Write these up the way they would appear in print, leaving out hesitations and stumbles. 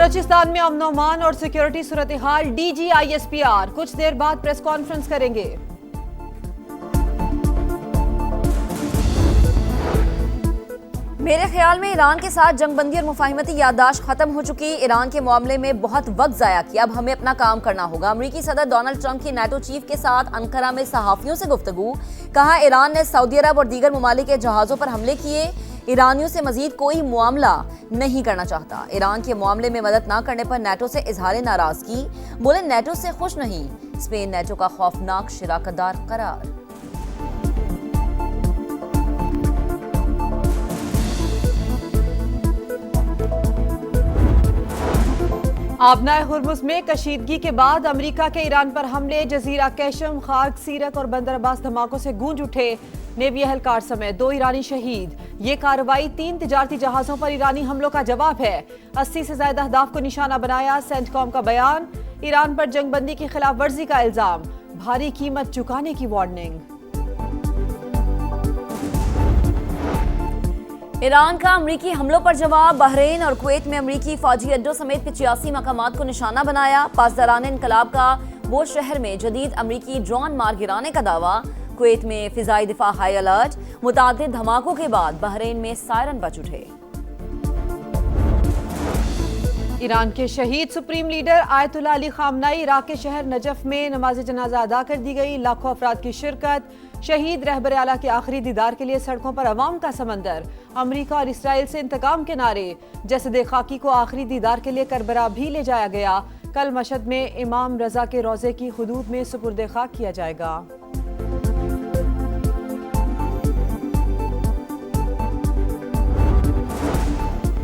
बलोचिस्तान में अमन अमान और सिक्योरिटी सूरत हाल, DG ISPR कुछ देर बाद प्रेस कॉन्फ्रेंस करेंगे। मेरे ख्याल में ईरान के साथ जंगबंदी और मुफाहिमती याददाश्त खत्म हो चुकी। ईरान के मामले में बहुत वक्त जाया किया, अब हमें अपना काम करना होगा। अमेरिकी सदर डोनाल्ड ट्रंप की नाटो चीफ के साथ अंकारा में सहाफियों से गुफ्तगू, कहा ईरान ने सऊदी अरब और दीगर ममालिक के जहाज़ों पर हमले किए, ईरानियों से मजीद कोई मुआमला नहीं करना चाहता। ईरान के मामले में मदद न करने पर नाटो से इजहार नाराजगी, बोले नाटो से खुश नहीं। स्पेन नाटो का खौफनाक शिराकतदार करार। आबनाए हुर्मुज में कशीदगी के बाद अमेरिका के ईरान पर हमले, जजीरा कैशम, खार्क, सीरक और बंदर अब्बास धमाकों से गूंज उठे। नेवी एहलकार समेत 2 ईरानी शहीद। ये कार्रवाई 3 तिजारती जहाजों पर ईरानी हमलों का जवाब है। 80 से ज्यादा अहदाफ को निशाना बनाया। सेंटकॉम का बयान, ईरान पर जंगबंदी की खिलाफ वर्जी का इल्जाम, भारी कीमत चुकाने की वार्निंग। ईरान का अमरीकी हमलों पर जवाब, बहरीन और कुवैत में अमरीकी फौजी अड्डों समेत 85 मकामात को निशाना बनाया। पासदारान इनकलाब का वो शहर में जदीद अमरीकी ड्रोन मार गिराने का दावा। कुवैत में फिजाई दिफा हाई अलर्ट, मुतादिद धमाकों के बाद बहरीन में सायरन बज उठे। ईरान के शहीद supreme leader Ayatollah Ali खामनाई, Iraq के शहर नजफ में नमाज जनाजा अदा कर दी गई। लाखों अफराद की शिरकत। शहीद रहबर आला के आखिरी दीदार के लिए सड़कों पर अवाम का समंदर। अमरीका और इसराइल से इंतकाम के नारे। जसद खाकी को आखिरी दीदार के लिए करबला भी ले जाया गया। कल मशहद में इमाम रजा के रोजे की हुदूद में सुपुर्द खाक किया जाएगा।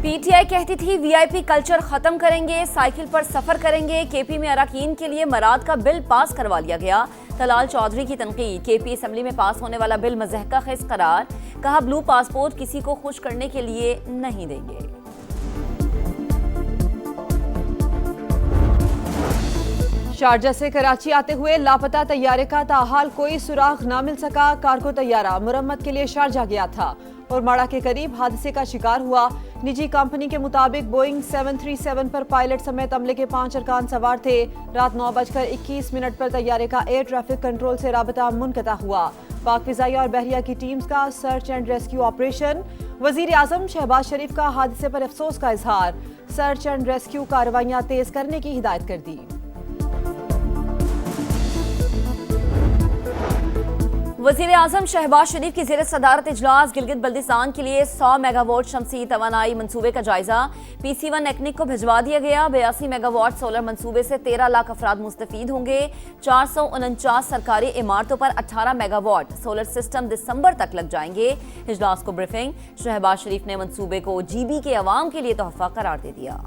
पीटीआई कहती थी वीआईपी कल्चर खत्म करेंगे, साइकिल पर सफर करेंगे। केपी में अरकान के लिए मराद का बिल पास करवा लिया गया। तलाल चौधरी की तनकीद, केपी असेंबली में पास होने वाला बिल मज़हका खेज करार, कहा ब्लू पासपोर्ट किसी को खुश करने के लिए नहीं देंगे। शारजा से कराची आते हुए लापता तैयारे का ताहाल कोई सुराग न मिल सका। कार्गो तैयारा मुरम्मत के लिए शारजा गया था और माड़ा के करीब हादसे का शिकार हुआ। निजी कंपनी के मुताबिक बोइंग 737 पर पायलट समेत अमले के 5 अरकान सवार थे। रात 9:21 पर तैयारे का एयर ट्रैफिक कंट्रोल से राबता मुनक़ता हुआ। पाक फिज़ाइया और बहरिया की टीम्स का सर्च एंड रेस्क्यू ऑपरेशन। वज़ीर आज़म शहबाज शरीफ का हादसे पर अफसोस का इजहार, सर्च एंड रेस्क्यू कार्रवाइयां तेज करने की हिदायत कर दी। वज़ीर आज़म शहबाज शरीफ की ज़ेर सदारत इजलास, गिलगित बल्दिस्तान के लिए 100 मेगावाट शमसी तवानाई मनसूबे का जायजा। PC1 एक्निक को भिजवा दिया गया। 82 मेगावाट सोलर मनसूबे से 13 लाख अफराद मुस्तफीद होंगे। 449 सरकारी इमारतों पर 18 मेगावाट सोलर सिस्टम दिसंबर तक लग जाएंगे। इजलास को ब्रीफिंग, शहबाज शरीफ ने मनसूबे को GB के अवाम के लिए तोहफा करार दे दिया।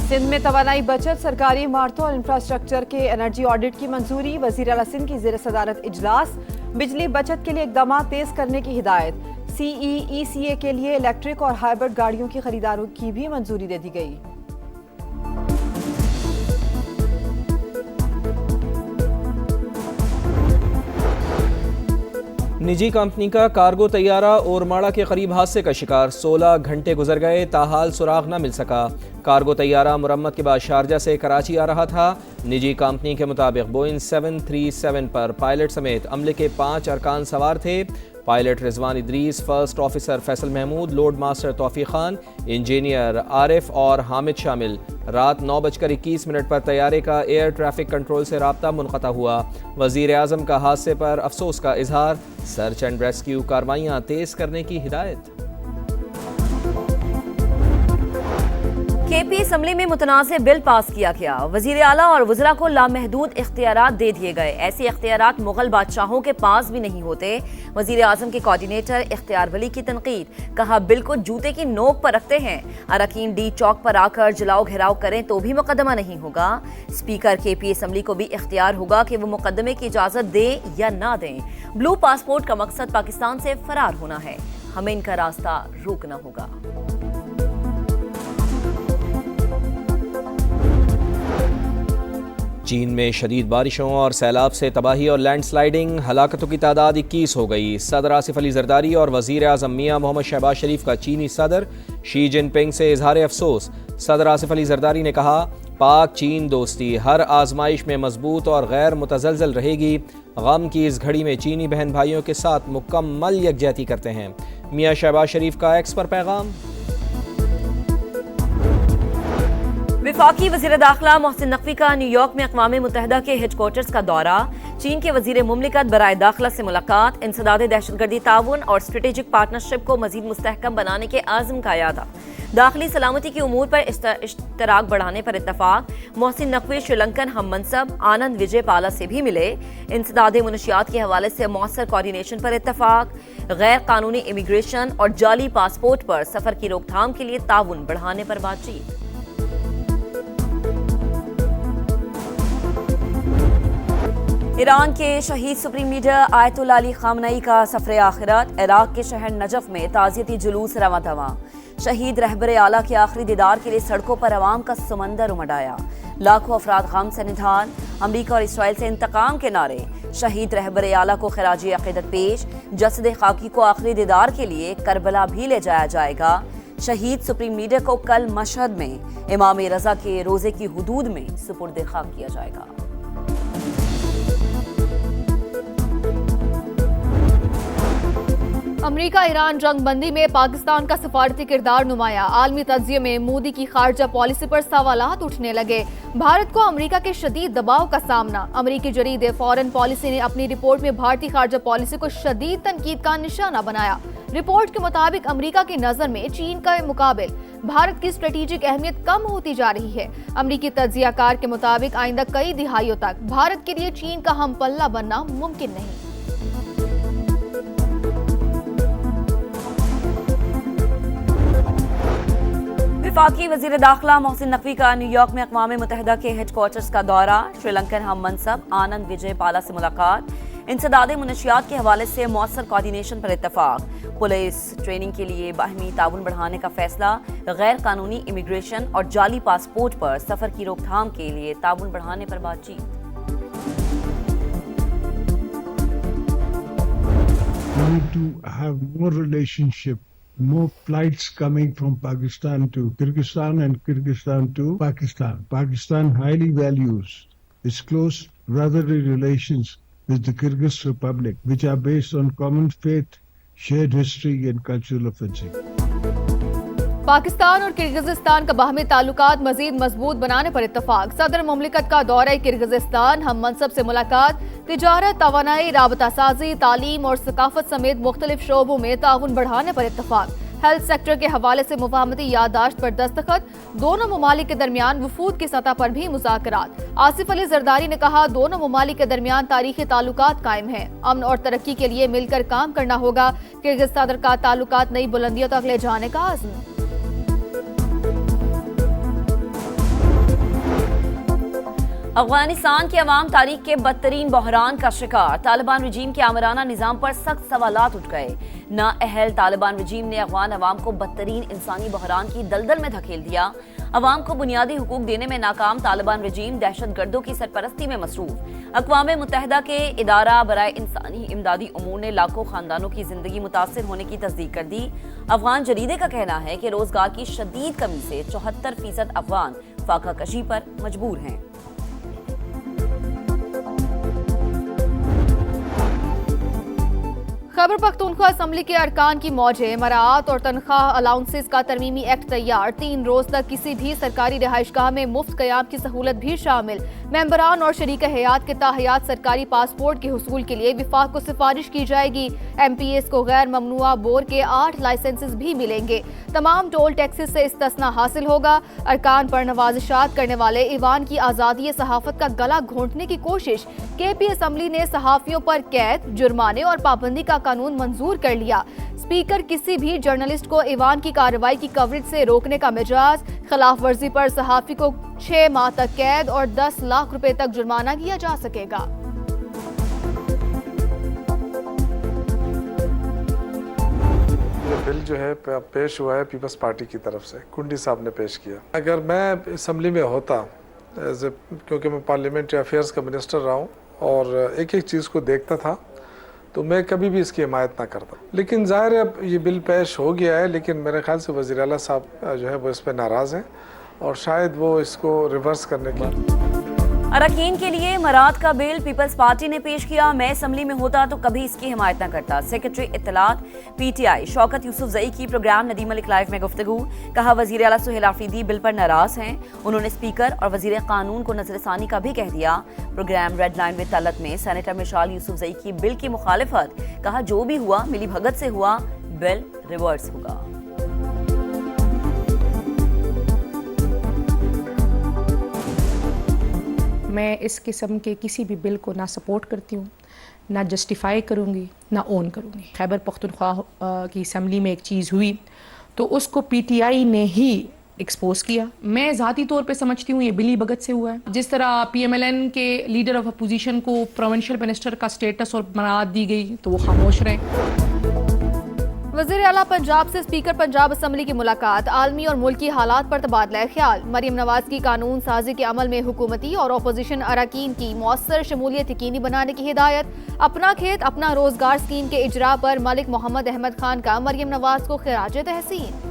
सिंध में तवानाई बचत, सरकारी इमारतों और इंफ्रास्ट्रक्चर के एनर्जी ऑडिट की मंजूरी। वज़ीर आला सिंध की ज़ेर सदारत इजलास, बिजली बचत के लिए इक़दाम तेज करने की हिदायत। CEECA के लिए इलेक्ट्रिक और हाइब्रिड गाड़ियों की खरीदारों की भी मंजूरी दे दी गई। निजी कंपनी का कार्गो तैयारा और माड़ा के करीब हादसे का शिकार। 16 घंटे गुजर गए, ताहाल सुराग न मिल सका। कार्गो तैयारा मुरम्मत के बाद शारजा से कराची आ रहा था। निजी कंपनी के मुताबिक बोइंग 737 पर पायलट समेत अमले के 5 अरकान सवार थे। Pilot Rizwan Idris, first officer Faisal Mahmood, load master Taufiq Khan, engineer Arif और हामिद शामिल। रात 9:21 पर तैयारे का एयर ट्रैफिक कंट्रोल से राब्ता मुनक़ता हुआ। वज़ीर आज़म का हादसे पर अफसोस का इजहार, सर्च एंड रेस्क्यू कार्रवाइयाँ तेज करने की हिदायत। केपी असेंबली में मुतनाज़ बिल पास किया गया। वज़ीर आला और वज़रा को लामहदूद इख्तियारात दे दिए गए। ऐसे इख्तियारात मुगल बादशाहों के पास भी नहीं होते। वज़ीर आज़म के कोऑर्डिनेटर इख्तियार वली की तनकीद, कहा बिल को जूते की नोक पर रखते हैं। अरकान डी चौक पर आकर जलाओ घेराव करें तो भी मुकदमा नहीं होगा। स्पीकर केपी असेंबली को भी इख्तियार होगा कि वो मुकदमे की इजाज़त दें या ना दें। ब्लू पासपोर्ट का मकसद पाकिस्तान से फरार होना है, हमें इनका रास्ता रोकना होगा। चीन में शदीद बारिशों और सैलाब से तबाही और लैंडस्लाइडिंग, हलाकतों की तादाद 21 हो गई। सदर आसिफ अली जरदारी और वज़ीर आज़म मियां मोहम्मद शहबाज शरीफ का चीनी सदर शी जिनपिंग से इजहार अफसोस। सदर आसिफ अली जरदारी ने कहा, पाक चीन दोस्ती हर आजमाइश में मजबूत और गैर मुतज़लज़ल रहेगी। गम की इस घड़ी में चीनी बहन भाइयों के साथ मुकम्मल यकजहती करते हैं। मियां शहबाज शरीफ का एक्स पर पैगाम। वफाकी वज़ीर दाखिला मोहसिन नकवी का न्यूयॉर्क में अक़वाम मुत्तहिदा के हेडक्वार्टर्स का दौरा, चीन के वज़ीर मुमलिकत बराए दाखिला से मुलाकात, इंसदाद दहशतगर्दी ताउन और स्ट्रेटेजिक पार्टनरशिप को मज़ीद मुस्तहकम बनाने के आज़म का यादा। दाखिली सलामती के उमूर पर इश्तराक बढ़ाने पर इत्तफाक। मोहसिन नकवी श्रीलंकन हम मनसब आनंद विजय पाला से भी मिले। इंसदाद मुनशियात के हवाले से मौसर कोऑर्डिनेशन पर इत्तफाक। गैर कानूनी इमिग्रेशन और जाली पासपोर्ट पर सफ़र की रोकथाम के लिए ताउन बढ़ाने पर बातचीत। ईरान के शहीद सुप्रीम लीडर आयतुल्ला अली खामनई का सफ़र आखिरत, इराक के शहर नजफ में ताज़ियती जुलूस रवां दवां। शहीद रहबर आला के आखिरी दीदार के लिए सड़कों पर अवाम का समंदर उमड़ आया। लाखों अफराद गम से निधान, अमरीका और इसराइल से इंतकाम के नारे। शहीद रहबर आला को खिराजी अक़ीदत पेश, जसद खाकी को आखिरी दीदार के लिए करबला भी ले जाया जाएगा। शहीद सुप्रीम लीडर को कल मशहद में इमाम रज़ा के रोज़े की हुदूद में सुपुर्द खाक किया जाएगा। अमेरिका ईरान जंग बंदी में पाकिस्तान का सिफारती किरदार नुमाया। आलमी तज्जिये में मोदी की खारजा पॉलिसी पर सवालात उठने लगे। भारत को अमेरिका के शदीद दबाव का सामना। अमेरिकी जरीदे फॉरेन पॉलिसी ने अपनी रिपोर्ट में भारतीय खारजा पॉलिसी को शदीद तनकीद का निशाना बनाया। रिपोर्ट के मुताबिक अमेरिका की नजर में चीन के मुकाबिल भारत की स्ट्रेटेजिक अहमियत कम होती जा रही है। अमेरिकी तज्जियाकार के मुताबिक आइंदा कई दिहाइयों तक भारत के लिए चीन का हम पल्ला बनना मुमकिन नहीं। वफाकी वज़ीर दाखिला मोहसिन नकवी का न्यूयॉर्क में अक़वाम मुत्तहिदा के हेडक्वार्टर्स का दौरा, श्रीलंकन हम मनसब आनंद विजय पाला से मुलाकात, इंसदाद मुनशियात के हवाले से मौसर कोऑर्डिनेशन पर इत्तफाक। पुलिस ट्रेनिंग के लिए बाहमी ताउन बढ़ाने का फैसला। गैर कानूनी इमिग्रेशन और जाली पासपोर्ट पर सफ़र की रोकथाम के लिए ताउन बढ़ाने पर बातचीत। We need to have more relationship, more flights coming from Pakistan to Kyrgyzstan and Kyrgyzstan to Pakistan. Pakistan highly values its close brotherly relations with the Kyrgyz Republic, which are based on common faith, shared history and cultural offensive. Pakistan और Kyrgyzstan का बाहमी ताल्लुकात मजीद मजबूत बनाने पर इत्तफाक। सदर मुमलिकत का दौरा Kyrgyzstan हम मनसब से मुलाकात, तिजारत, तवानाई, राबता साजी, तालीम और सकाफत समेत मुख्तलिफ शोबों में ताउन बढ़ाने पर इत्तफाक। हेल्थ सेक्टर के हवाले से मुफाहमती याददाश्त पर दस्तखत। दोनों ममालिक के दरमियान वफूद की सतह पर भी मुज़ाकरात। आसिफ अली जरदारी ने कहा, दोनों ममालिक के दरमियान तारीखी ताल्लुकात कायम हैं। अमन और तरक्की के लिए मिलकर काम करना होगा। किर्गिज़ सदर का ताल्लुकात नई बुलंदियों तक ले जाने का आज़म। अफगानिस्तान की अवाम तारीख के बदतरीन बहरान का शिकार। तालिबान रजीम के आमराना निज़ाम पर सख्त सवालात उठ गए। नाअहल तालिबान रजीम ने अफगान अवाम को बदतरीन इंसानी बहरान की दलदल में धकेल दिया। अवाम को बुनियादी हुकूक देने में नाकाम तालिबान रजीम दहशतगर्दों की सरपरस्ती में मसरूफ। अक़वाम मुत्तहिदा के इदारा बराए इंसानी इमदादी उमूर ने लाखों खानदानों की जिंदगी मुतासर होने की तस्दीक कर दी। अफगान जरीदे का कहना है कि रोजगार की शदीद कमी से 74% अफगान फाका कशी पर मजबूर हैं। खैबर पख्तूनख्वा असम्बली के अरकान की मौजे, मराआत और तनख्वाह अलाउंसेस का तरमीमी एक्ट तैयार। 3 रोज तक किसी भी सरकारी रिहाइशगाह में मुफ्त क़याम की सहूलत भी शामिल। मेंबरान और शरीक हयात के ताहयात सरकारी पासपोर्ट के हुसूल के लिए विफाक को सिफारिश की जाएगी। MPS को गैर ममनुआ बोर के 8 लाइसेंसेस भी मिलेंगे। तमाम टोल टैक्सेस से इस्तिस्ना हासिल होगा। अरकान पर नवाजिशात करने वाले ईवान की आज़ादी सहाफत का गला घोंटने की कोशिश। KP असम्बली ने सहाफियों पर कैद, जुर्माने और पाबंदी का कानून मंजूर कर लिया। स्पीकर किसी भी जर्नलिस्ट को ईवान की कार्रवाई की कवरेज से रोकने का मिजाज। खिलाफ वर्जी पर सहाफी को 6 माह तक कैद और 10 लाख रुपए तक जुर्माना किया जा सकेगा। ये बिल जो है पेश हुआ है पीपल्स पार्टी की तरफ से, कुंडी साहब ने पेश किया। अगर मैं असम्बली में होता क्योंकि मैं पार्लियामेंट्री अफेयर्स का मिनिस्टर रहा हूँ और एक एक चीज़ को देखता था, तो मैं कभी भी इसकी हिमायत ना करता। लेकिन ज़ाहिर है अब ये बिल पेश हो गया है, लेकिन मेरे ख्याल से वज़ीर आला साहब जो है वो इस पर नाराज़ हैं और शायद वो इसको रिवर्स करने की। अरकान के लिए इमारात का बिल पीपल्स पार्टी ने पेश किया। मैं असम्बली में होता तो कभी इसकी हिमायत न करता। सेक्रेटरी इत्तलात PTI शौकत यूसुफजई की प्रोग्राम नदीम मलिक लाइव में गुफ्तगू। कहा वज़ीर आला सुहेल आफरीदी बिल पर नाराज हैं। उन्होंने स्पीकर और वज़ीर कानून को नजरसानी का भी कह दिया। Program red line with Talat में सेनेटर मिशाल यूसुफजई की बिल की मुखालिफत। कहा जो भी हुआ मिली भगत से हुआ, बिल रिवर्स होगा। मैं इस किस्म के किसी भी बिल को ना सपोर्ट करती हूँ, ना जस्टिफाई करूँगी, ना ओन करूँगी। खैबर पख्तूनख्वा की असम्बली में एक चीज़ हुई तो उसको PTI ने ही एक्सपोज किया। मैं ज़ाती तौर पे समझती हूँ ये बिली भगत से हुआ है। जिस तरह PMLN के लीडर ऑफ अपोजिशन को प्रोविंशियल मिनिस्टर का स्टेटस और मराद दी गई तो वो खामोश रहे। वज़ीर आला पंजाब से स्पीकर पंजाब असम्बली की मुलाकात। आलमी और मुल्की हालात पर तबादला ख्याल। मरियम नवाज की कानून साजी के अमल में हुकूमती और अपोजिशन अरकान की मौसर शमूलियत यकीनी बनाने की हिदायत। अपना खेत अपना रोजगार स्कीम के इजरा पर मलिक मोहम्मद अहमद खान का मरियम नवाज को खिराज तहसीन।